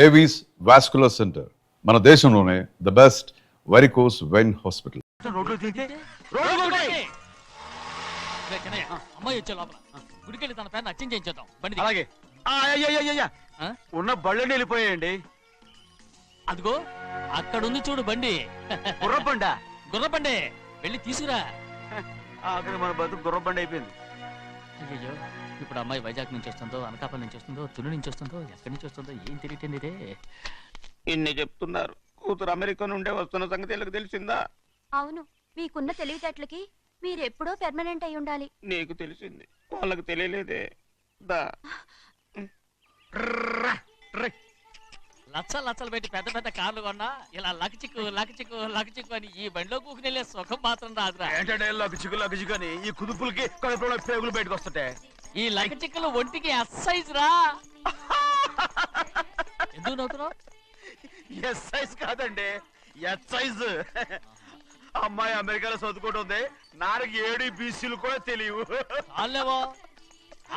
Avis vascular centre, మన దేశంలోనే the best varicose vein hospital. అమ్మాయి వచ్చే లోపల గుడికెళ్ళి తన పేరు అచ్చం చేయించేద్దాం. బండి అలాగే. ఉన్న బళ్ళని వెళ్ళిపోయాయండి. అదిగో అక్కడుంది చూడు బండి. గుర్రబండా? గుర్రబండి, వెళ్ళి తీసుకురా. ఆఖరి మన బతుకు గుర్రబండి అయిపోయింది. అయ్యో, ఇప్పుడు అమ్మాయి వైజాగ్ నుంచి వస్తుందో, అనకాపల్లి నుంచి వస్తుందో, తుని నుంచి వస్తుందో, ఎక్కడి నుంచి వస్తుందో ఏం తెలియటండి ఇదే. ఇన్ని చెప్తున్నారు, కూతురు అమెరికా నుండే వస్తున్న సంగతి వీళ్ళకి తెలిసిందా? అవును, మీకున్న తెలివితేటలకి మీరెప్పుడో పెర్మనెంట్ అయి ఉండాలి. నీకు తెలిసింది, వాళ్ళకి తెలియలేదే. దా లచ్చలు పెట్టి పెద్ద పెద్ద కార్లు కొన్నా ఇలా లకచిక్కు అని ఈ బండిలో కూకుని వెళ్ళే సుఖం మాత్రం రాదురా. ఏంటంటే లగచిక్కు అని ఈ కుదుపులకి కడుపులో పేగులు బయటకు వస్తాయి. ఈ లకచిక్కులు ఒంటికి ఎక్సైజ్ రా. ఎందుకు నవ్వుతున్నావు? ఎక్సైజ్ కాదండి, ఎక్సైజ్. అమ్మాయి అమెరికాలో చదువుకుంటుంది, నాకు 7 BCలు కూడా తెలియవు. చాలేవో,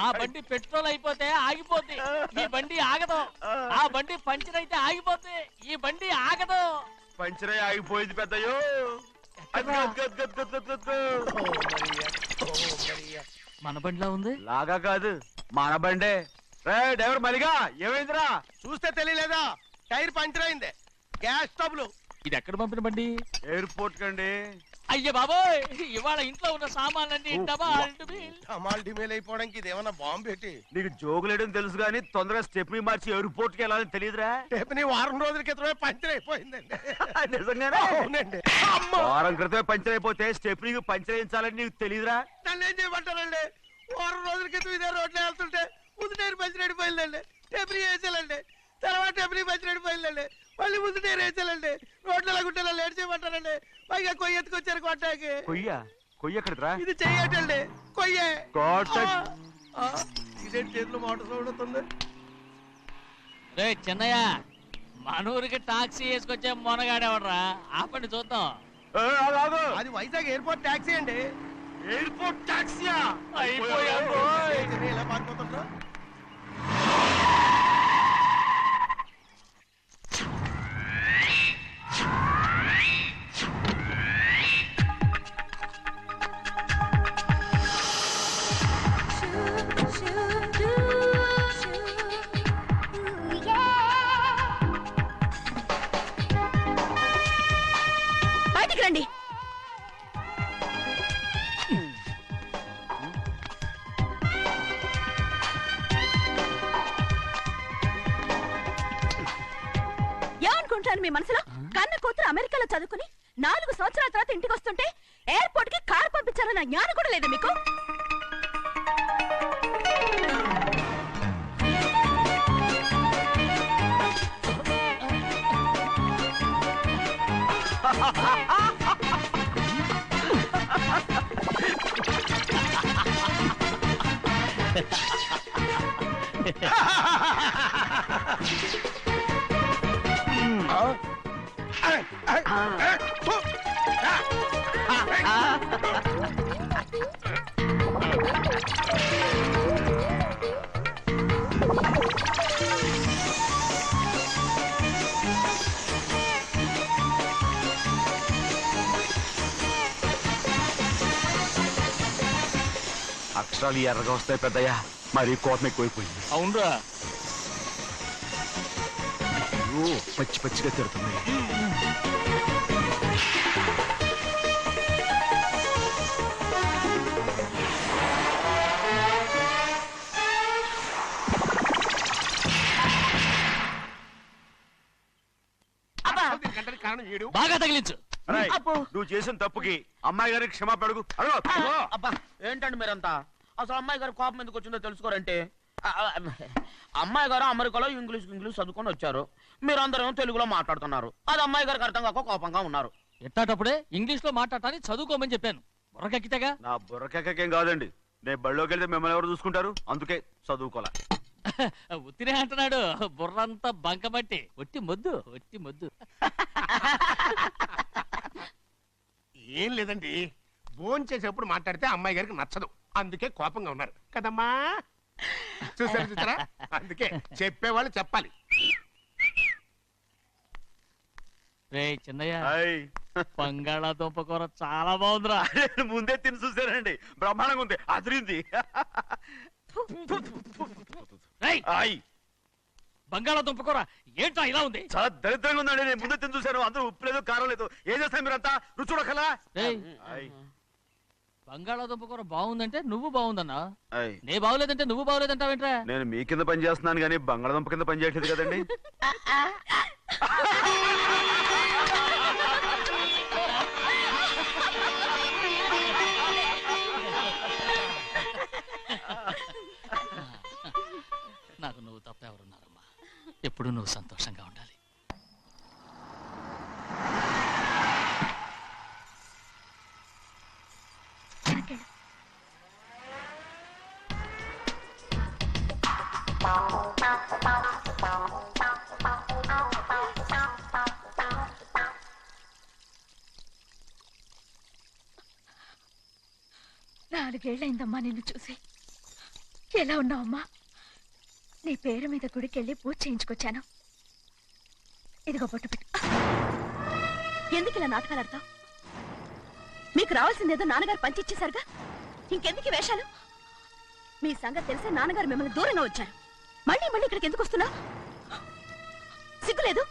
ఆ బండి పెట్రోల్ అయిపోతే ఆగిపోద్ది, ఈ బండి ఆగదు. ఆ బండి పంచర్ అయితే ఆగిపోద్ది, ఈ బండి ఆగదు. పంచరే ఆగిపోయింది పెద్దయ్యో. మన బండిలా ఉంది. లాగా కాదు, మన బండే. డ్రైవర్ మరిగా ఏమైందిరా? చూస్తే తెలియలేదా? టైర్ పంచర్ అయింది. గ్యాస్ స్టవ్లు. ఇది ఎక్కడ పంపిన బండి? ఎయిర్పోర్ట్ కండి. అయ్య బాబోయ్, ఇవాళ ఇంట్లో ఉన్న సామాన్లన్నీ డమాల్ డిమేల్ అయిపోవడానికి ఇదేమన్నా బాంబు పెట్టి. నీకు జోగులేయడం తెలుసు కానీ తొందరగా స్టెప్ని మార్చి ఎయిర్పోర్ట్ కి వెళ్ళాలని తెలియదురా? స్టెప్ని వారం రోజుల క్రితమే పంచర్ అయిపోయిందండి. నిజంగానే? అవునండి. వారం క్రితమే పంచర్ అయిపోతే స్టెప్నికి పంచర్ వేయించాలని నీకు తెలియదురా? నన్ను ఏం చేయమంటారండి? వారం రోజుల క్రితం ఇదే రోడ్లో వెళ్తుంటే ముందు టైర్ పంచర్ అయిపోయిందండి. స్టెప్ని వేసాలండి, తర్వాత స్టెప్ని పంచర్ అయిపోయిందండి, మళ్ళీ ముందు టైర్ వేసాలండి. రోడ్లు ఎలా గుంటే లేట్ చేయమంటారండి. పైగా కొయ్య ఎత్తుకొచ్చారు కొట్టాకి. కొయ్య ఎక్కడరా? ఇది చెయ్యటండి, కొయ్యే. ఇదే చేతిలో మోటార్ సౌండ్ అవుతుంది. రే చిన్నయ్య, మనూరికి టాక్సీ వేసుకొచ్చే మొనగాడేవడరా? ఆపండి చూద్దాం. అది వైజాగ్ ఎయిర్పోర్ట్ టాక్సీ అండి. ఎయిర్పోర్ట్ టాక్సీయా? ఎలా పారిపోతుండ్రా? బయటికి రండి. ఏమనుకుంటాను మీ మనసులో? కన్న కూతురు అమెరికాలో చదువుకుని 4 సంవత్సరాల తర్వాత ఇంటికి వస్తుంటే ఎయిర్పోర్ట్ కి కారు పంపించాలన్న జ్ఞానం కూడా లేదా మీకు? అక్షరాలు ఎర్రగా వస్తాయి పెద్దయ్యా, మరి కోపం ఎక్కువైపోయింది. అవునరా, పచ్చి పచ్చిగా తిడుతుంది. బాగా తగిలించు. నువ్వు చేసిన తప్పుకి అమ్మాయి గారికి క్షమాపణ అడుగు. అబ్బా ఏంటండి మీరంతా? అసలు అమ్మాయి గారు కోపం ఎందుకు వచ్చిందో తెలుసుకోరంటే, అమ్మాయి గారు అమెరికాలో ఇంగ్లీష్ చదువుకొని వచ్చారు, మీరందరూ తెలుగులో మాట్లాడుతున్నారు. అది అమ్మాయి గారికి అర్థం కాక కోపంగా ఉన్నారు. ఎట్టాటప్పుడే ఇంగ్లీష్ లో మాట్లాడటానికి చదువుకోమని చెప్పాను. బుర్రకెక్కితేగా. నా బుర్రకెక్కకేం కాదండి, నేను బళ్ళోకి వెళ్తే మిమ్మల్ని ఎవరు చూసుకుంటారు, అందుకే చదువుకోలే. ఉత్తినే అంటున్నాడు, బుర్రంతా బంకమట్టి. ఒట్టి మొద్దు. ఏం లేదండి, భోజనం చేసేప్పుడు మాట్లాడితే అమ్మాయి గారికి నచ్చదు, అందుకే కోపంగా ఉన్నారు కదమ్మా. చూసారా? అందుకే చెప్పేవాళ్ళు చెప్పాలి. రే చిన్నయ్య బంగాళాదుంప కూర చాలా బాగుందిరా. ముందే తిని చూసానండి, బ్రహ్మాండంగా ఉంది, అదిరింది. రేయ్, బంగాళాదుంప కూర ఏంటా ఇలా ఉంది? చాలా దరిద్రంగా ఉందండి. నేను ముందే తిని చూశాను, అందరూ ఉప్పు లేదు, కారం లేదు. ఏం చేస్తాను మీరంతా? రుచి చూడకలా. బంగాళాదుంప కూర బాగుందంటే నువ్వు బాగుందన్నా, నే బాగులేదంటే నువ్వు బాగులేదంటావేంట్రా? నేను మీ కింద పని చేస్తున్నాను కానీ బంగాళదుంప కింద పని చేయట్లేదు కదండి. నాకు నువ్వు తప్ప ఎవరున్నారమ్మా? ఎప్పుడు నువ్వు సంతోషంగా ఉండాలి. నాలుగేళ్లైందమ్మా నిన్ను చూసి. ఎలా ఉన్నావమ్మా? నీ పేరు మీద గుడికెళ్ళి పూజ చేయించుకొచ్చాను. ఇదిగో బొట్టు పెట్టు. ఎందుకు ఇలా నాటకాలు ఆడతావు? మీకు రావాల్సిందేదో నాన్నగారు పంచిచ్చేశారుగా, ఇంకెందుకు ఈ వేషాలు? మీ సంగతి తెలిసే నాన్నగారు మిమ్మల్ని దూరంగా వచ్చారు. మళ్ళీ మళ్ళీ ఇక్కడికి ఎందుకు వస్తున్నావు? సిగ్గులేదు?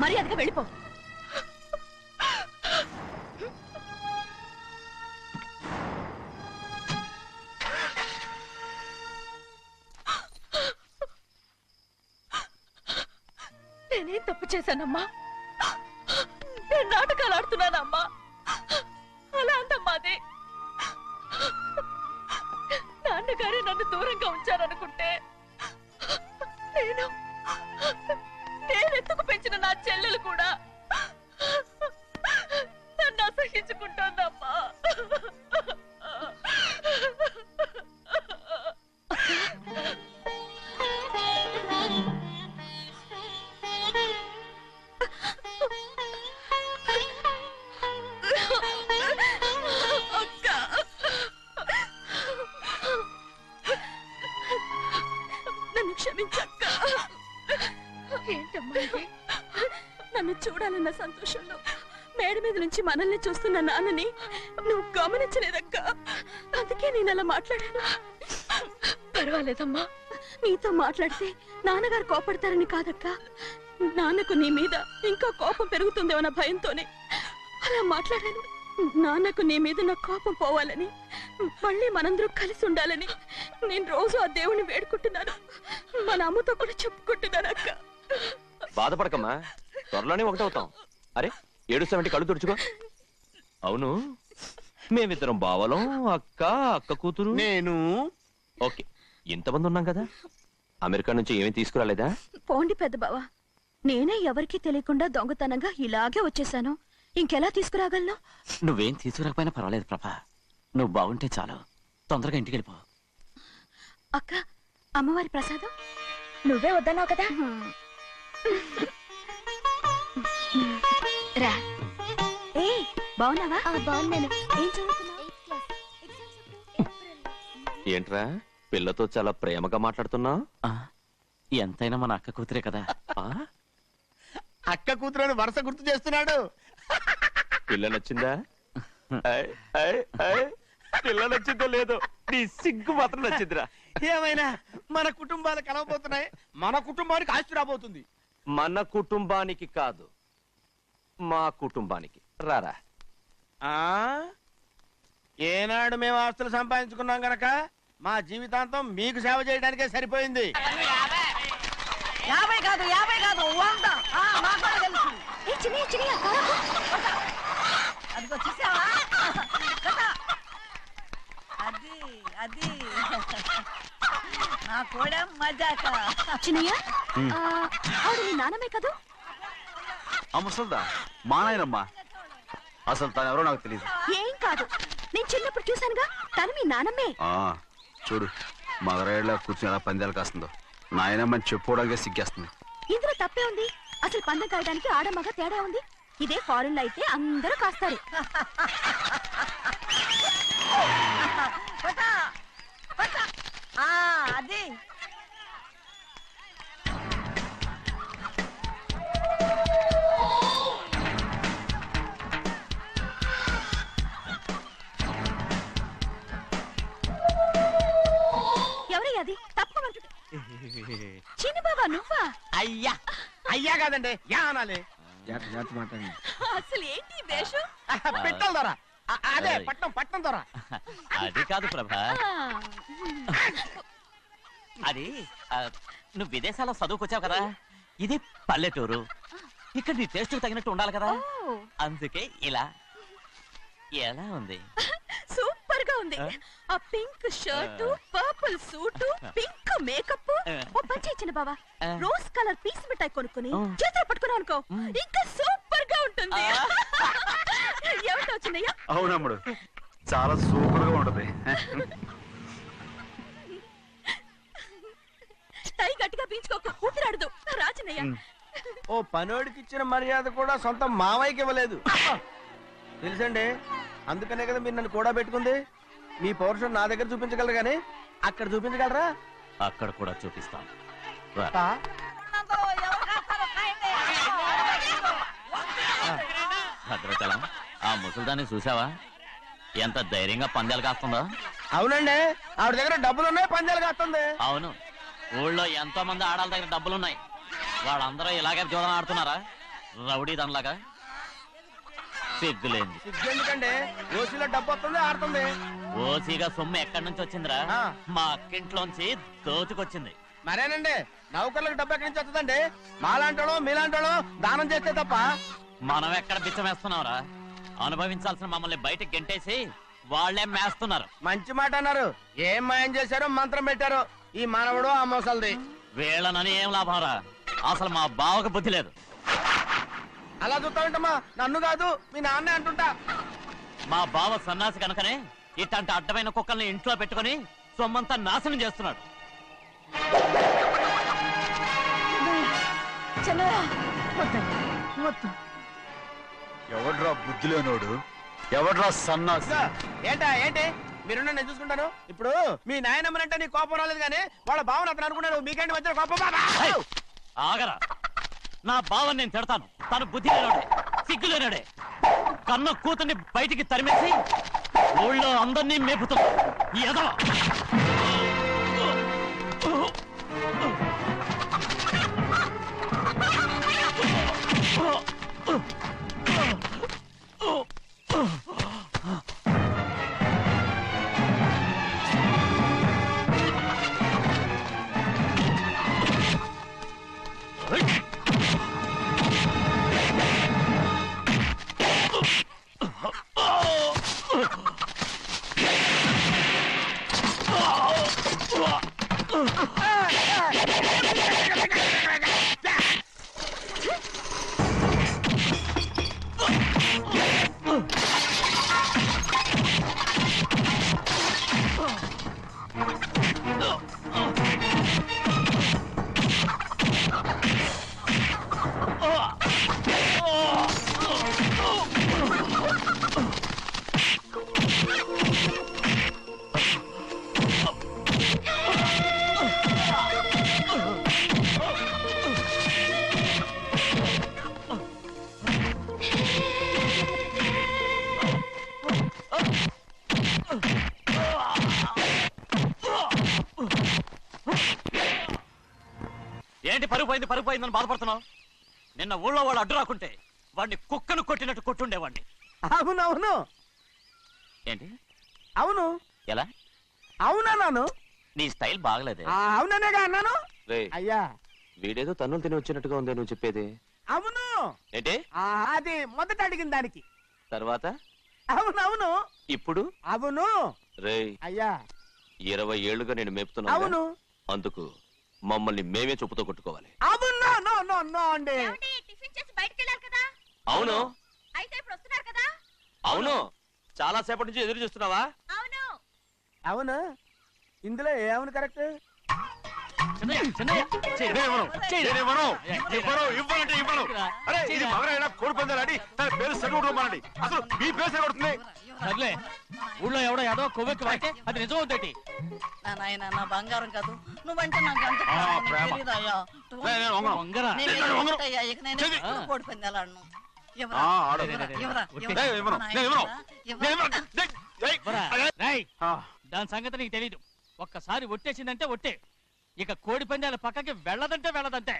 మర్యాదగా వెళ్ళిపో. నేనేం తప్పు చేశానమ్మా? నేను నాటకాలు ఆడుతున్నానమ్మా. అలా అందమ్మాది. నాన్నగారే నన్ను దూరంగా ఉంచారనుకుంటే నేనెత్తుకు పెంచిన నా చెల్లెలు కూడా నన్ను అసహించుకుంటోందమ్మా. క్షమించక్క. ఏంటమ్మా ఇది? నన్ను చూడాలన్న సంతోషంలో మేడ మీద నుంచి మనల్ని చూస్తున్న నాన్నని నువ్వు గమనించలేదక్క. అందుకే నేను అలా మాట్లాడాను. పర్వాలేదమ్మా, నీతో మాట్లాడితే నాన్నగారు కోపడతారని కాదక్క. నాన్నకు నీ మీద ఇంకా కోపం పెరుగుతుందేమన్న భయంతోనే అలా మాట్లాడాను. నాన్నకు నీ మీద నా కోపం పోవాలని, మళ్ళీ మనందరూ కలిసి ఉండాలని నేను రోజు ఆ దేవుణ్ణి వేడుకుంటున్నాను. మన అమ్మతో కూడా చెప్పుకుంటున్నాను అక్క. బాధపడకమ్మా, త్వరలోనే ఒకటవుతాం. అరే ఏడుస్తామంటే కళ్ళు తుడుచుకో. అవును, మేమిద్దరం బావలం, అక్క కూతురు, నేను. ఓకే, ఇంతమంది ఉన్నాం కదా. అమెరికా నుంచి ఏమీ తీసుకురాలేదా? పోండి పెద్ద బావ, నేనే ఎవరికీ తెలియకుండా దొంగతనంగా ఇలాగే వచ్చేసాను. ఇంకెలా తీసుకురాగలను? నువ్వేం తీసుకురాకపోయినా పర్వాలేదు ప్రభా, నువ్వు బాగుంటే చాలు. తొందరగా ఇంటికి వెళ్ళిపో. అక్క, అమ్మవారి ప్రసాదం నువ్వే వద్దన్నావు కదా. రా. ఏ బాగున్నావా? బాగున్నాను. ఏం చదువుతున్నావు? ఏంట్రా పిల్లతో చాలా ప్రేమగా మాట్లాడుతున్నావు? ఎంతైనా మన అక్క కూతురే కదా. అక్క కూతురు వరుస గుర్తు చేస్తున్నాడు. పిల్ల నచ్చిందా? పిల్ల నచ్చిందో లేదో, నీ సిగ్గు మాత్రం నచ్చిందిరా. ఏమైనా మన కుటుంబాలు కలవబోతున్నాయి, మన కుటుంబానికి ఆస్తి రాబోతుంది. మన కుటుంబానికి కాదు, మా కుటుంబానికి. రారా. ఏనాడు మేము ఆస్తులు సంపాదించుకున్నాం గనక మా జీవితాంతం మీకు సేవ చేయడానికే సరిపోయింది. 50 కాదు 100. అదిగో చూసావా? అది నా కూడా మజాక. చిన్నయ్య, ఆవిడ నీ నాన్నమే కదా? ముసల్దా మా నాయనమ్మా. అసలు తను ఎవరో నాకు తెలియదు. ఏం కాదు, నేను చిన్నప్పుడు చూశానుగా, తను మీ నాన్నమ్మే. చూడు మగరాయిలా కూర్చుని ఎలా పందాలు కాస్తుందో. నాయనమ్మని చెప్పుకోవడానికి సిగ్గేస్తుంది. ఇందులో తప్పే ఉంది? అసలు పందెం కాయడానికి ఆడమగ తేడా ఉంది. ఇదే ఫారెన్ లో అయితే అందరూ కాస్తారు. అది అయ్యా కాదండి యా అనాలి జాగ్రత్త మాట్లాడండి అసలు ఏంటి ఈ వేషం? పెట్టాలి దొర అదే పట్నం దొర అది కాదు ప్రభా ఆ, అది నువ్వు విదేశాల్లో చదువుకొచ్చావు కదా ఇది పల్లెటూరు ఇక్కడ నీ టేస్ట్ తగినట్టు ఉండాలి కదా ఓ, అందుకే ఇలా ఎలా ఉంది సూపర్ గా ఉంది. ఆ pink shirt, purple suit, pink makeup. ఓ పని చేయొచ్చిన బావా, రోజ్ కలర్ పీస్ మిఠాయి కొనుక్కుని చేతులు పట్టుకున్నావు అనుకో, ఇంకా సూపర్ గా ఉంటుంది. ఏమిటో వచ్చిందయ్యా? అవునమ్ముడు చాలా సూపర్ గా ఉంటది. టై గట్టిగా పీంచుకోకు, ఊపిరాడదు. రాజనయ్య, ఓ పనోడికి ఇచ్చిన మర్యాద కూడా సొంత మావయ్యకి ఇవ్వలేదు తెలుసండి. అందుకనే కదా మీరు నన్ను కూడా పెట్టుకుంది. మీ పౌరుషం నా దగ్గర చూపించగలరు కానీ అక్కడ చూపించగలరా? అక్కడ కూడా చూపిస్తాను రా. భద్రాచలం ఆ ముసల్దాన్ని చూసావా ఎంత ధైర్యంగా పందాలు కాస్తుందో. అవునండి, ఆవిడ దగ్గర డబ్బులు ఉన్నాయి, పందాలు కాస్తుంది. అవును, ఊళ్ళో ఎంతో మంది ఆడాళ్ళ దగ్గర డబ్బులున్నాయి, వాళ్ళందరూ ఇలాగే జోదం ఆడుతున్నారా రౌడీ దానిలాగా? సిగ్గులేంది. ఎందుకండి ఓసీలో డబ్బు వస్తుంది, ఆడుతుంది. ఓసీగా సొమ్ము ఎక్కడి నుంచి వచ్చిందిరా? ఆ. మా అక్కింట్లోంచి దోచుకొచ్చింది. మరేనండి, నౌకర్లకు డబ్బు ఎక్కడి నుంచి వస్తుందండి? మాలాంటోళ్ళు మీలాంటోళ్ళు దానం చేస్తే తప్ప. మనం ఎక్కడ బిచ్చమేస్తున్నావురా? అనుభవించాల్సిన మమ్మల్ని బయటకు గెంటేసి వాళ్లే మేస్తున్నారు. మంచి మాట అన్నారు. ఏం మాయం చేశారో మంత్రం పెట్టారో ఈ మానవుడు ఆ మోసల్ది. వీళ్ళనని ఏం లాభంరా? అసలు మా బావకు బుద్ధి లేదు. అలా చూస్తా ఉంటామా? నన్ను కాదు మీ నాన్నే అంటుంటా. మా బావ సన్నాసి కనుకనే ఇట్లాంటి అడ్డమైన కుక్కల్ని ఇంట్లో పెట్టుకుని సొమ్మంతా నాశనం చేస్తున్నాడు. ఎవడ్రా బుద్ధి లేనోడు, ఎవడ్రా సన్నాసి? ఏంటా ఏంటి? మీరు నేను చూసుకుంటాను. ఇప్పుడు మీ నాయనమ్మనంటే నీ కోపం రాలేదు కానీ వాళ్ళ భావన అతను అనుకున్నాడు. మీకేంటి మధ్య కోపం? ఏయ్! ఆగరా, నా బావని నేను తిడతాను. తను బుద్ధి లేనాడే, సిగ్గు లేనాడే, కన్న కూతుర్ని బయటికి తరిమేసి ఊళ్ళో అందరినీ మేపుతున్నా. ఏదో ఏంటి పరుగు పోయిందని బాధపడుతున్నావు? నిన్న ఊళ్ళో వాళ్ళు అడ్డు రాకుంటే వాడిని కుక్కను కొట్టినట్టు కొట్టుండేవాడిని. అవునవును ఏంటి? అవును ఎలా? అవునన్నాను. నీ స్టైల్ బాగలేదే. అవుననేగా అన్నాను. అయ్యా వీడేదో తన్నులు తిని వచ్చినట్టుగా ఉందే నువ్వు చెప్పేది. అవును ఏంటి? అది మొదట అడిగిన దానికి. తర్వాత అవునవును ఇప్పుడు అవును రేయ్, అయ్యా 20 ఏళ్లుగా నేను మేపుతున్నా. అవును అందుకు మమ్మల్ని మేమే చెప్పుతో కొట్టుకోవాలి. అవును నో నో నో అండి. టిఫిన్ చేసి బయటికి వెళ్ళాలి కదా? అవును అయితే ఇప్పుడు వస్తున్నారు కదా? అవును, చాలా సేపటి నుంచి ఎదురు చూస్తున్నావా? అవును. అవును, ఇందులో ఏమవును కరెక్ట్? సర్లే, ఊళ్ళో ఎవడో ఏదో కొవ్వెక్కి వాడితే అది నిజం అవుతాయి. నాయన నా బంగారం కాదు, నువ్వంటే నాకు అంత తెలీదయ్యా. వంగరా. నేను ఎదురు కొట్టయ్యా, ఇక నేను ఎప్పుడు కోడి పందాలు ఆడను. ఎవరా? ఎవరా? రేయ్, దాని సంగతి నీకు తెలీదు. ఒక్కసారి ఒట్టేసిందంటే ఒట్టే. ఇక కోడి పందాల పక్కకి వెళ్ళదంటే వెళ్ళదంటే.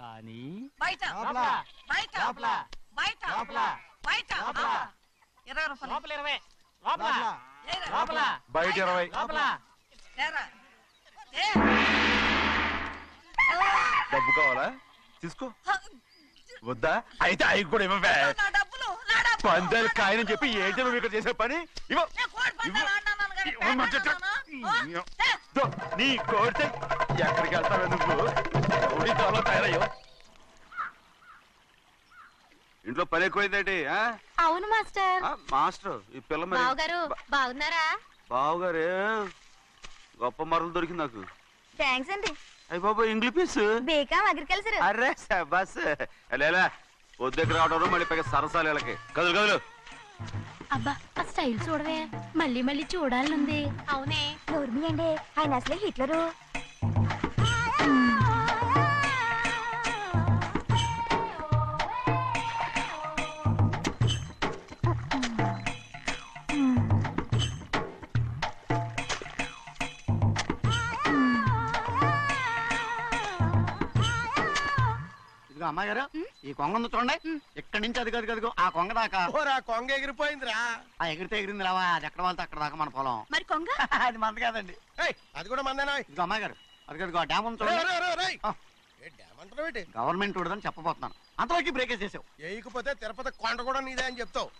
కానీ బయట బయట బయట బయట 20 రూపాయలు లోపల 20 లోపల ఏరా. లోపల బయట 20. లోపల ఏరా. ఏ. డబ్బు కావాలా? తీసుకో. వద్దా? అయితే అవి కూడా ఇవ్వవే. నా డబ్బులు నా డబ్బులు. పందాలు కాయని చెప్పి ఏంటి నువ్వు ఇక్కడ చేసే పని? ఇవ్వ. నేను కోడి పందాలు ఆడినాను కానీ ఇవ్వమంటే పెట్టాను. ఏ. దో, నీ కోరితే ఎక్కడికి వెళ్తావే నువ్వు? రౌడీ త్వరలో తయారయ్యో. ఇంట్లో పని ఎక్కువైందేంటి? అవును మాస్టర్. మాస్టర్ ఈ పిల్ల మరి బావగారు బాగున్నారా? బావుగారే గొప్ప మరలు దొరికింది నాకు. థ్యాంక్స్ అండి. అయ్యి బాబు ఇంగ్లీష్ పీస్. బేకాం అగ్రికల్చర్. అరే బస్ లేలా వద్దకు రావడం మళ్ళీ పైగా సరసాలు వీళ్ళకి. కదులు కదులు. అబ్బా ఆ స్టైల్ చూడవే, మళ్ళీ మళ్ళీ చూడాలనుంది. అవునే నోర్మి అండి, ఆయన అసలే హిట్లరు. అమ్మాయి గారు ఈ కొంగ ఉంది చూడండి, ఇక్కడి నుంచి అది గదిగో ఆ కొంగ దాకా. కొంగ ఎగిరిపోయిందిరా. ఆ ఎగిరితే ఎగిరింది రావా, అది ఎక్కడ వాళ్ళతో అక్కడ దాకా మన పొలం. మరి కొంగ అది మంద కాదండి. అది కూడా మందేనా? ఇదిగో అమ్మాయి గారు అది గదిగో డ్యామ్ ఉంది చూడండి. ఏమంటావు? గవర్నమెంట్ ఉండదని చెప్పబోతున్నాను, అంతలోకి బ్రేక్ వేసేసావు. వేయకపోతే తిరుపతి కొండ కూడా నీదే అని చెప్తావు.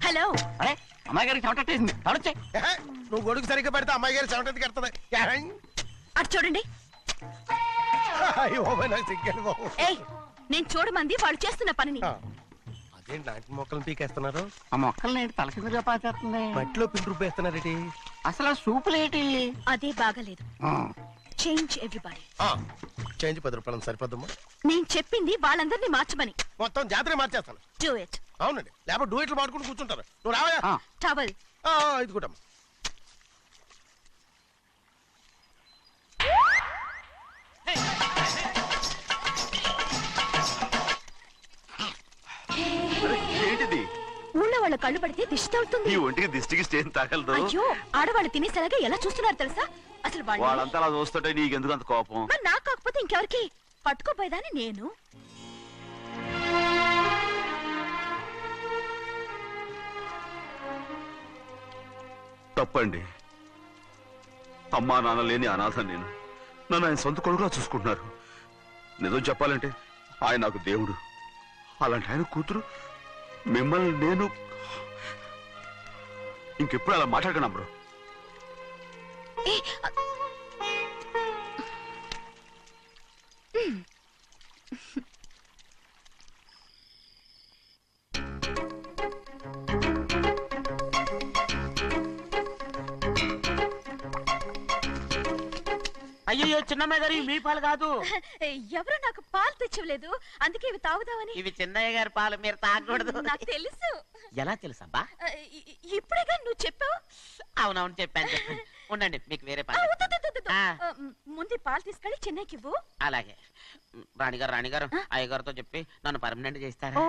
హలో. అరే అమ్మాయి గారికి చెమటేసింది, తడొచ్చే. నువ్వు గొడుగు సరిగ్గా పెడితే అమ్మాయి గారి సెవెంటీ కడుతుంది. అటు చూడండి. నాకు సిగ్గాను బాబు. ఏయ్, నేను చూడమంది వాళ్ళు చేస్తున్న పనిని. అదేంటి నాటి మొక్కలను పీకేస్తున్నారు? ఆ మొక్కల్ని ఏంటి తల కిందగా పాచేస్తుంది? మట్టిలో పిండి రూపేస్తున్నారేటి? అసలు ఆ సూపులేటి? అదే బాగాలేదు. Change everybody. చేంజ్ 10 రూపాయలు సరిపోద్దమ్మా. నేను చెప్పింది వాళ్ళందరినీ మార్చమని. మొత్తం జాతర మార్చేస్తాను. Do it. అవునండి, లేకపోతే డూయిట్లు మాడుకుంటూ కూర్చుంటారు. నువ్వు రావా? టవల్. ఇది కూడా ఏంటిది? ఊళ్ళో వాళ్ళ కళ్ళు పడితే దిష్టి తగులుతుంది. ఈ ఒంటికి దిష్టికి స్టేన్ తగలదు. అయ్యో, ఆడవాళ్ళు తినేసేలాగా ఎలా చూస్తున్నారు తెలుసా? అసలు వాళ్ళంతా అలా చూస్తుంటే నీకెందుకు అంత కోపం? మరి నాకు కాకపోతే ఇంకెవరికి? పట్టుకోపోయేదాన్ని నేను. తప్పండి. అమ్మా నాన్న లేని అనాథ నేను. నన్ను ఆయన సొంత కొడుకులా చూసుకుంటున్నారు. నిజం చెప్పాలంటే ఆయన నాకు దేవుడు. అలాంటి ఆయన కూతురు మిమ్మల్ని నేను ఇంకెప్పుడు అలా మాట్లాడగలను బ్రో. అయ్యో చిన్నమ్మాయి గారు మీ పాలు కాదు. ఎవరు నాకు పాలు తెచ్చివ్వలేదు, అందుకే ఇవి తాగుదామని. ఇవి చిన్నయ్య గారి పాలు, మీరు తాగకూడదు. నాకు తెలుసు. ఎలా తెలుసబ్బా? ఇప్పుడేగా నువ్వు చెప్పావు. అవునవును చెప్పాను. ఉండండి, మీకు వేరే ఆ, పాలు. వద్దు, వద్దు, వద్దు. ముందు పాలు తీసుకెళ్ళి చెన్నైకి ఇవ్వు. అలాగే. రాణిగారు అయ్యగారితో చెప్పి నన్ను పర్మనెంట్ చేస్తారా? ఓ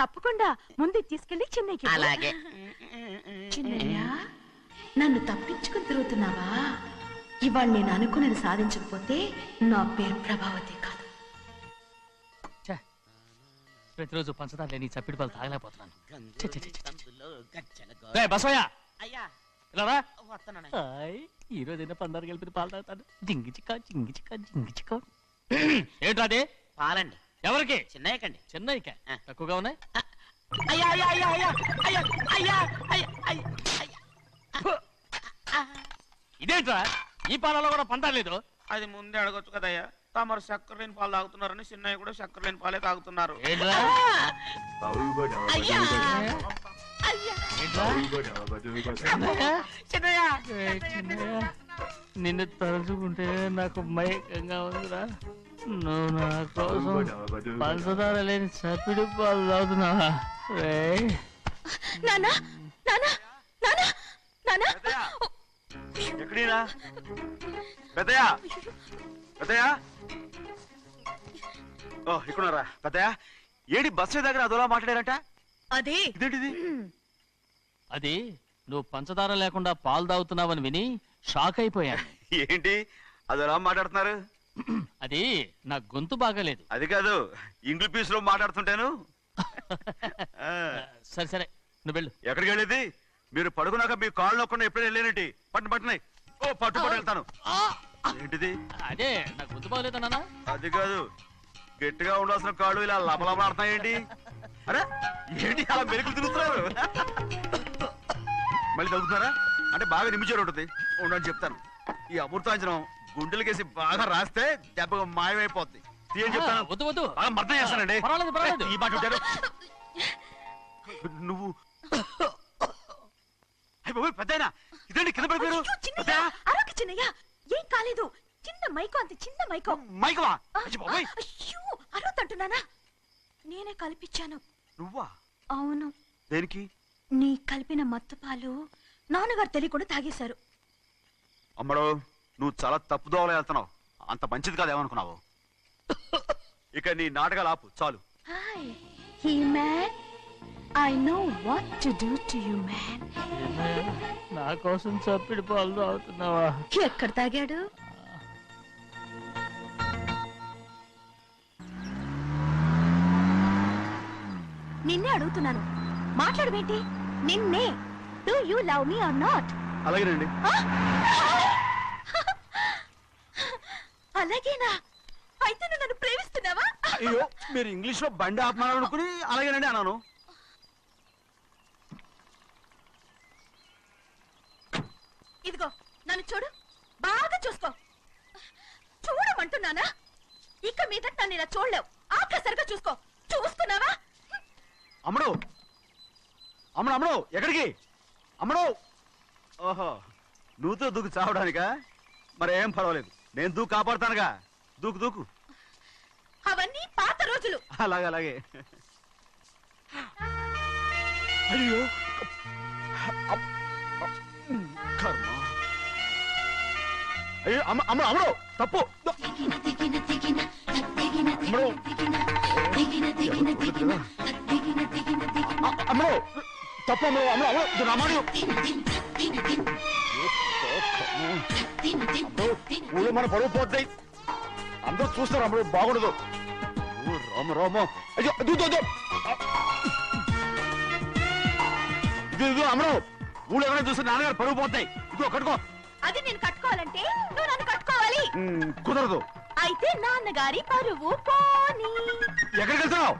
తప్పకుండా, ముందు తీసుకెళ్ళి చెన్నైకి ఇవ్వు. అలాగే. చిన్నయ్య, నన్ను తప్పించుకుని తిరుగుతున్నావా? ఇవాళ నేను అనుకున్నది సాధించకపోతే నా పేరు ప్రభావతి కాదు. ప్రతిరోజు పంచదార లేని చప్పిడి పాలు తాగలేకపోతున్నాను. బసోయా అయ్యా ఇలా ఈ రోజైనా పందారు కలిపి పాలు తాగుతాను. జింగి చిక్క జింగి చిక్క జింగి చిక్క. ఏంట్రాదే? పాలండి. ఎవరికి? చిన్నయ్యకండి. చెన్నైకా? తక్కువగా ఉన్నాయి. అయ్యా అయ్యా అయ్యా అయ్యా అయ్యా అయ్యా అయ్యా అయ్యా అయ్యా. ఇదేంట్రా, ఈ పాలలో కూడా పందాలేదు? అది ముందే అడగొచ్చు కదయ్యా. తమరు చక్కెర లేని పాలు తాగుతున్నారని చిన్నయ్య కూడా చక్కెర లేని పాలే తాగుతున్నారు. ఏంట్రా? అయ్యా చిన్నయ్య నిన్ను తలుచుకుంటే నాకు మైకంగా ఉందిరా. నువ్వు నా కోసం పంచదార లేని చప్పిడి పాలు తాగుతున్నావా? నానా నానా నానా నానా ఎక్కడికి రుక్మిణీనా? పెద్దయ్య పెద్దయ్య, ఓ ఇక్కడున్నారా పెద్దయ్య? ఏడి బస్సు దగ్గర అదోలా మాట్లాడారట? అది ఇదేంటిది? అది నువ్వు పంచదార లేకుండా పాలు తాగుతున్నావని విని షాక్ అయిపోయాను. ఏంటి అదోలా మాట్లాడుతున్నారు? అది నా గొంతు బాగాలేదు. అది కాదు, ఇంగ్లీష్ లో మాట్లాడుతుంటాను. సరే సరే నువ్వు వెళ్ళు. ఎక్కడికి వెళ్ళేది? మీరు పడుకున్నాక మీ కాళ్ళు నొక్కకుండా ఎప్పుడైనా వెళ్ళేనంటి? పట్టునాయి. ఓ పట్టు వెళ్తాను. ఏంటిది? అదే నా గొంతు బాగలేదన్నా. అది కాదు, గట్టిగా ఉండాల్సిన కాళ్ళు ఇలా లబలబలాడుతున్నాయేంటి? అరే ఏంటి అలా మెరుకులు తిరుగుతున్నారు? మళ్ళీ తగ్గుతున్నారా? అంటే బాగా నిమిషాలు ఉంటుంది. ఉండని చెప్తాను. ఈ అమృతాంజనం గుండెలకేసి బాగా రాస్తే దెబ్బగా మాయమైపోద్ది. తీయని చెప్తాను. వద్దు వద్దు, బాగా మర్దం చేస్తానండి. పర్వాలేదు పర్వాలేదు. ఈ మాట ఉంటారు నువ్వు. పెద్దయినా ఇదండి కింద పడిపోయారు. అరొక చిన్నయ్య, ఏం కాలేదు. చిన్న మైకో, అంత చిన్న మైకో. మైకవా? అయ్యో అరవతంటున్నానా? నేనే కల్పించాను. నువ్వా? అవును. దేనికి? నీ కలిపిన మత్తు పాలు నాన్నగారు తెలియకుండా తాగేశారు. అమ్మడో, నువ్వు చాలా తప్పుదోవలో వెళ్తున్నావు. అంత మంచిది కాదు ఏమనుకున్నావు? ఇక నీ నాటకాలు ఆపు చాలు. Hi he man, I know what to do to you man. నా కోసం చప్పిడి పాలు తాగుతున్నావా? ఎక్కడ తాగాడు? నిన్నే అడుగుతున్నాను, మాట్లాడబేంటి? నిన్నే. Do you love me or not? అలాగేనండి. అలాగేనా? అయితే నువ్వు నన్ను ప్రేమిస్తున్నావా? అయ్యో, మీరు ఇంగ్లీష్ లో బండి ఆపమాలనుకుని అలాగేనండి అన్నాను. ఇదిగో నన్ను చూడు, బాగా చూసుకో. చూడమంటున్నానా? ఇక మీద నన్ను ఇలా చూడలేవు. ఆఖసరిగా చూసుకో. చూస్తున్నావా? అమ్మడు అమ్మడు అమ్మడు, ఎక్కడికి? అమ్మడు. ఓహో, నువ్వుతో దూకు చావడానికా? మరేం పర్వాలేదు, నేను దూకు కాపాడుతానుగా. దూకు దూకు. అవన్నీ పాత రోజులు. అలాగే అలాగే. అయ్యో కర్మ. అయ్యో అమ్మ అమ్మ అమ్మడు తప్పు. అమ్మడు అమ్మడు తప్పు. అమ్మడు అమ్మడు అమ్మడు రామాడు. ఊళ్ళో మన పరువు పోతాయి, అందరూ చూస్తారు. అమ్మడు బాగుండదు. రామ రామ. అయ్యో ఇది అమ్మడు, ఊళ్ళో ఎవరైనా చూస్తే నాన్నగారు పరువు పోతాయి. ఇదిగో కట్టుకో. అది నేను కట్టుకోవాలంటే నువ్వు నన్ను కట్టుకోవాలి. కుదరదు. అయితే నాన్నగారి పరువు పోనీ. ఎక్కడికి వెళ్తున్నావు?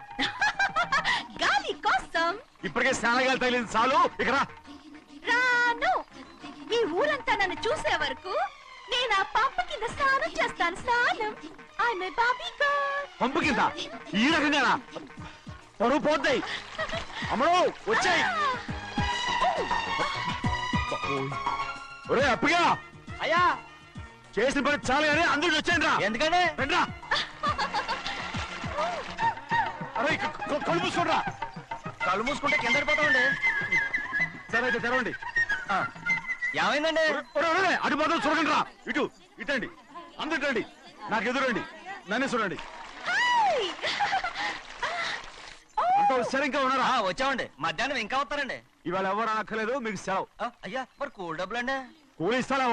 గాలి కోసం. ఇప్పటికే స్నానగాలి తగిలింది చాలు. ఇక్కడ రాను. ఈ ఊరంతా నన్ను చూసే వరకు నేను ఆ పంపు కింద స్నానం చేస్తాను. స్నానం. I'm a Barbie girl. పంపు కింద ఈ రకంగా పరువు పోతాయి. అమ్మడు వచ్చాయి. ఒరే అప్పగా, అయ్యా చేసిన పని చాలు కానీ అందరూ వచ్చాను రా. ఎందుకంటే రండ్రా. అరే కళ్ళు మూసుకోండిరా. కళ్ళు మూసుకుంటే కింద పడిపోతామండి. సరే అయితే తెరవండి. ఏమైందండి? అటు మాత్రం చూడండి రా. ఇటు ఇటండి, అందరు ఇటండి. నాకు ఎదురండి, నన్ను చూడండి. అంతా సరే ఇంకా ఉన్నారా? వచ్చామండి. మధ్యాహ్నం ఇంకా వస్తారండి. ఇవాళ ఎవరు అనక్కర్లేదు, మీకు సెలవు. అయ్యా మరి కూల్ డబ్బులు అండి? కూలి ఇస్తారా?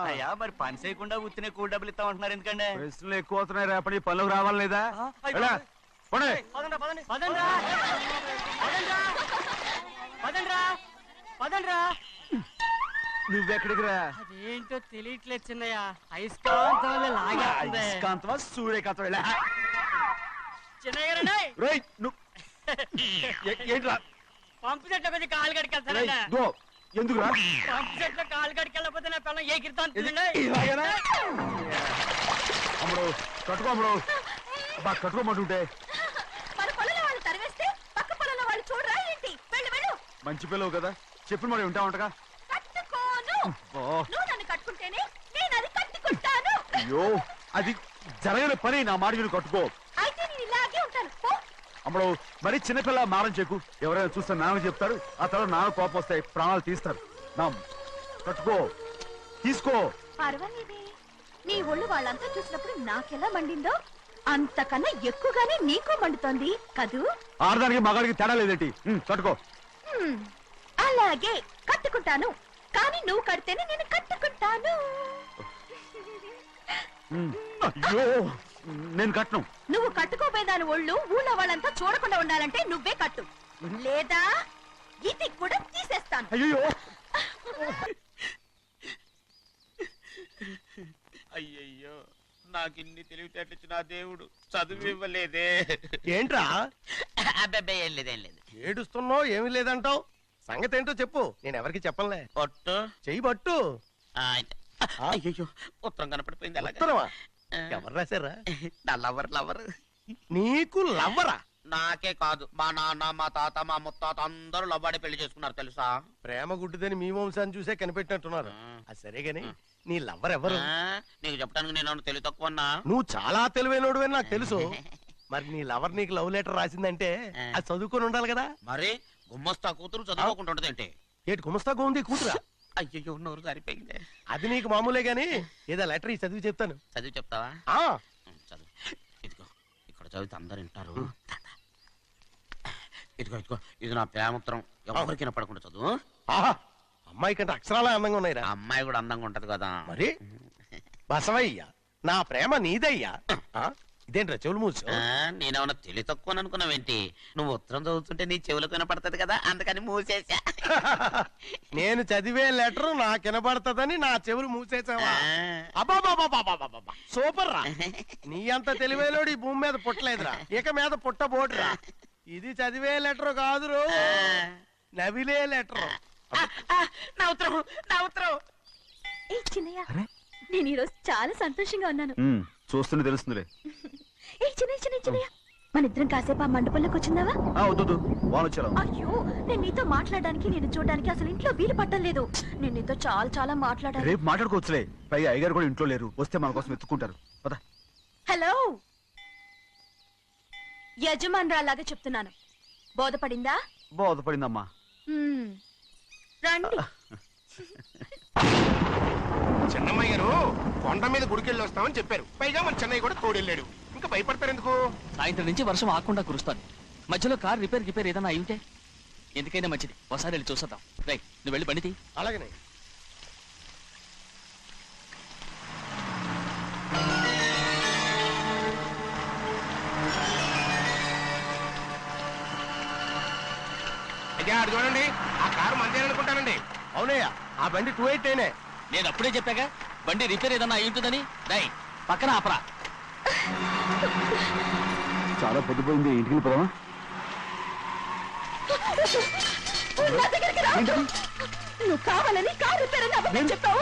అయ్యా మరి పని చేయకుండా ఉత్తినే కూల్ డబ్బులు ఇస్తామంటున్నారు ఎందుకండి? ప్రశ్నలు ఎక్కువ అవుతున్నాయి. రేపటి పనులకు రావాలి లేదా? నువ్వెక్కడికి రా? అదేంటో తెలియట్లేదు చిన్నయ్య. అయస్కాంతం వల్ల లాగేస్తుంది. అయస్కాంతమా సూర్యకాంతం? చిన్నయ్య గారండి, ఏంట్రా? పంపు చెట్ల కొద్ది కాలు కడికెళ్తానండి. ఎందుకురా? పంపు చెట్ల కాలు కడికెళ్ళకపోతే నా పిల్లలు ఏ కిర్తాను. అమ్ముడు కట్టుకో. అమ్ముడు బాగా కట్టుకోమంటుంటే మన పొలంలో వాళ్ళు తరివేస్తే పక్క పొలంలో వాళ్ళు చూడరా ఏంటి? వెళ్ళు వెళ్ళు. మంచి పిల్లవు కదా, చెప్పిన మరి ఉంటావుంటగా. కట్టుకోను. నువ్వు నన్ను కట్టుకుంటేనే నేను అది కట్టుకుంటాను. అయ్యో, అది జరగని పని. నా మాట మీరు కట్టుకో. అయితే నేను ఇలాగే ఉంటాను. పో. అమ్మడు మరి చిన్నపిల్ల మారం చెక్కు. ఎవరైనా చూస్తే నాన్న చెప్తారు. ఆ తర్వాత నాన్న కోపం వస్తాయి, ప్రాణాలు తీస్తారు. నా కట్టుకో. తీసుకో. పర్వాలేదే, నీ ఒళ్ళు వాళ్ళంతా చూసినప్పుడు నాకెలా మండిందో అంతకన్నా ఎక్కువగానే నీకు మండుతోంది కదూ. ఆడదానికి మగాడికి తేడా లేదేంటి? కట్టుకో. అలాగే కట్టుకుంటాను, కానీ నువ్వు కడితేనే నేను కట్టుకుంటాను. అయ్యో నేను కట్టను. నువ్వు కట్టుకోపోయేదాని ఒళ్ళు ఊళ్ళో వాళ్ళంతా చూడకుండా ఉండాలంటే నువ్వే కట్టు, లేదా ఇది కూడా తీసేస్తాను. అయ్యో అయ్యయ్యో, నాకు ఇన్ని తెలివితేటచ్చిన దేవుడు చదువు ఇవ్వలేదే. ఏంట్రా అబ్బాయి ఏం లేదు, ఏం లేదు. ఏడుస్తున్నావు? ఏమీ లేదంటావు. సంగతి ఏంటో చెప్పు, నేను ఎవరికి చెప్పలే. పట్టు చెయ్యి పట్టు. అయ్యో, ఉత్తరం కనపడిపోయింది. అలాగే ఉత్తరమా? ఎవరు రాశారా? నా లవర్ లవర్. నీకు లవ్వరా? నాకే కాదు, మా నాన్న, మా తాత, మా ముత్తాత అందరూ లవ్వాడి పెళ్లి చేసుకున్నారు తెలుసా. ప్రేమ గుడ్డిదని మీ వంశాన్ని చూసే కనిపెట్టినట్టున్నారు. అది సరే గాని నీ లవ్వర్ ఎవరు? నీకు చెప్పడానికి నేను తెలివి తక్కువన్నా? నువ్వు చాలా తెలివైనడు అని నాకు తెలుసు. మరి నీ లవర్ నీకు లవ్ లెటర్ రాసిందంటే అది చదువుకొని ఉండాలి కదా. మరి గుమ్మస్తా కూతురు చదువుకోకుండా ఉండదేంటి? ఏటి గుమస్తాగా ఉంది కూతురా? అయ్యో, నోరు సరిపోయింది. అది నీకు మామూలే గాని ఏదో లెటర్ ఈ చదివి చెప్తాను. చదివి చెప్తావా? ఆ చదువు. ఇదిగో ఇక్కడ చదివితే అందరు వింటారు. ఇదిగో ఇదిగో, ఇది నా ప్రేమోత్తరం. ఎవరికి వినపడకుండా చదువు. ఆహా, అమ్మాయి కంటే అక్షరాలే అందంగా ఉన్నాయిరా. ఆ అమ్మాయి కూడా అందంగా ఉంటది కదా. మరి బసవయ్య, నా ప్రేమ నీదయ్యా. ఇదేంట్రా చెవులు మూసు? నేనేమన్నా తెలివి తక్కువ అనుకున్నావేంటి? నువ్వు ఉత్తరం చదువుతుంటే నీ చెవులకు వినపడుతుంది కదా, అందుకని మూసేసా. నేను చదివే లెటర్ నాకు వినపడుతుందని నా చెవులు మూసేసావా? అబాబాబాబాబాబాబా, సూపర్ రా. నీ అంత తెలివేలోడు ఈ భూమి మీద పుట్టలేదురా, ఇక మీద పుట్టబోడురా. ఇది చదివే లెటర్ కాదురు, నవిలే లెటర్. నా ఉత్తరం, నా ఉత్తరం. ఏ చిన్నయ్య, నేను ఈరోజు చాలా సంతోషంగా ఉన్నాను. చూస్తుంటే తెలుస్తుందిలే. ఏ చిన్నయ్య, మన ఇద్దరం కాసేపు ఆ మండపంలోకి వచ్చిందావా? వద్దు, వానొచ్చారు. అయ్యో, నేను నీతో మాట్లాడడానికి, నేను చూడడానికి అసలు ఇంట్లో వీలు పట్టలేదు. నేను నీతో చాలా చాలా మాట్లాడాను. రేపు మాట్లాడుకోవచ్చులే. పైగా అయ్యగారు కూడా ఇంట్లో లేరు, వస్తే మన కోసం ఎత్తుకుంటారు. పద. హలో, యజమానురాలాగా చెప్తున్నాను, బోధపడిందా? బోధపడిందమ్మా. రండి. చెన్నమ్మాయి గారు కొండ మీద గుడికెళ్ళి వస్తామని చెప్పారు. పైగా మన చెన్నయ్య కూడా తోడెళ్ళాడు. ఇంకా భయపడతారు ఎందుకు? సాయంత్రం నుంచి వర్షం ఆకుండా కురుస్తాను. మధ్యలో కార్ రిపేర్ ఏదైనా అయి ఉంటే ఎందుకైనా మంచిది, ఒకసారి వెళ్ళి చూసేద్దాం. రైట్, నువ్వు వెళ్ళి బండితి. అలాగనే. అయ్యా, అటు చూడండి, ఆ కారు మందేననుకుంటానండి. అవునయ్యా, ఆ బండి 288. నేను అప్పుడే చెప్పాగా బండి రిపేర్ ఏదన్నా అయి ఉంటుందని. రైట్, పక్కన ఆపరా. చాలా పొద్దుపోయింది, ఇంటికి పోదామా? నువ్వు కావాలని కారు రిపేర్ అని అబద్ధం చెప్పావు.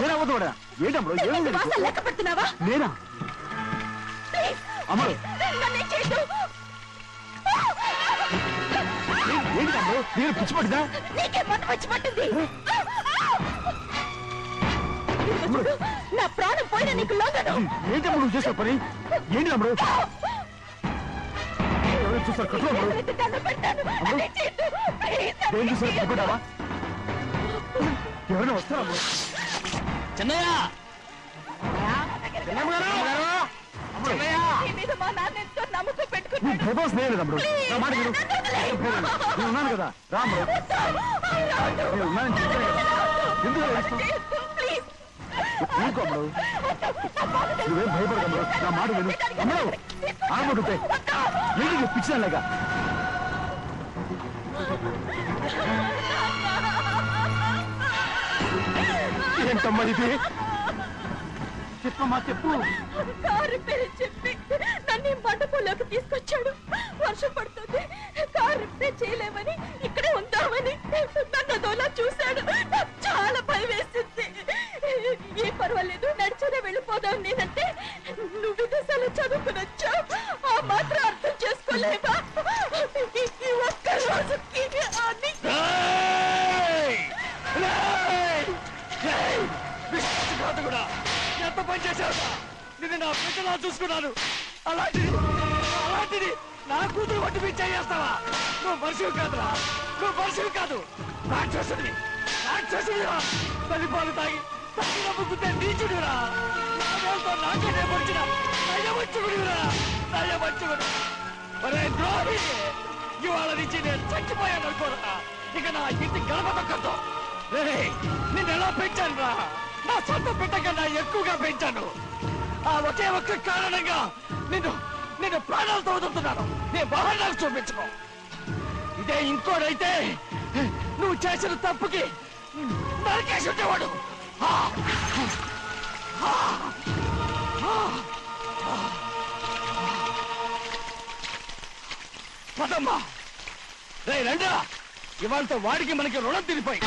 లెక్క పెడుతున్నావా? నేనా? అమ్మా, నన్ను చేయొద్దు. ఏంటి తమ్ముడు, నేను పిచ్చి పట్టిందా? నీకే మంట వచ్చి పట్టింది. నా ప్రాణం పోయినా నీకు లోగను. ఏంటి తమ్ముడు నువ్వు చేసే పని? ఏంటి తమ్ముడు? చూస్తారు కట్టు ఏం చూసారు? పట్టుకుంటావా? ఎవరైనా వస్తారా? చెన్నయ్య, తమ్ముడు నా మాట విను. నేను ఉన్నాను కదా, రాము. నేను ఉన్నానని చెప్పాను కదా, ఎందుకు తమ్ముడు? నువ్వేం భయపడ తమ్ముడు, నా మాట విను. తమ్ముడు ఆడబడుతే ఏంటి పిచ్చిదానిలాగా? ఏంటమ్మా ఇది? చెప్పమ్మా, చెప్పు. కారు రిపేర్ చెప్పి నన్ను మండపంలోకి తీసుకొచ్చాడు. వర్షం పడుతుంది, కారు రిపేర్ చేయలేమని ఇక్కడే ఉందామని నన్ను అదోలా చూశాడు. నాకు చాలా భయం వేసింది. ఏ పర్వాలేదు, నడిచేదే వెళ్ళిపోదాం నేనంటే, నువ్వు విదేశాలు చదువుకుని వచ్చావు, ఆ మాత్రం అర్థం చేసుకోలేవా? ఈ ఒక్క రోజుకి ఎంత పని చేశావు? నిన్ను నా బిడ్డలా చూసుకున్నాను, అలాంటిది నా కూతురు వంటి పిచ్చి చేస్తావా? నువ్వు మనిషివి కాదురా, నువ్వు మనిషివి కాదు, రాక్షసుడివి. తల్లిపాలు తాగి నమ్ముకుంటే నీచుడురా నాతో నాకేనే పొడిచిన నయవంచుకుడురా నయవంచుకుడు ఒరే ద్రోహి ఇవాళ నుంచి నేను చచ్చిపోయాను అనుకోరా ఇక నా ఇంటి గడప తొక్కతో నిన్ను ఎలా పెంచాను రా నా సొంత బిడ్డ కన్నా ఎక్కువగా పెంచాను ఆ ఒకే ఒక్క కారణంగా నిన్ను ప్రాణాలతో వదులుతున్నాను నేను బహారాలు చూపించుకో ఇదే ఇంకోడైతే నువ్వు చేసిన తప్పుకి నరికేసి ఉండేవాడు పదమ్మా రే రండా ఇవాళతో వాడికి మనకి రుణం తిరిగిపోయి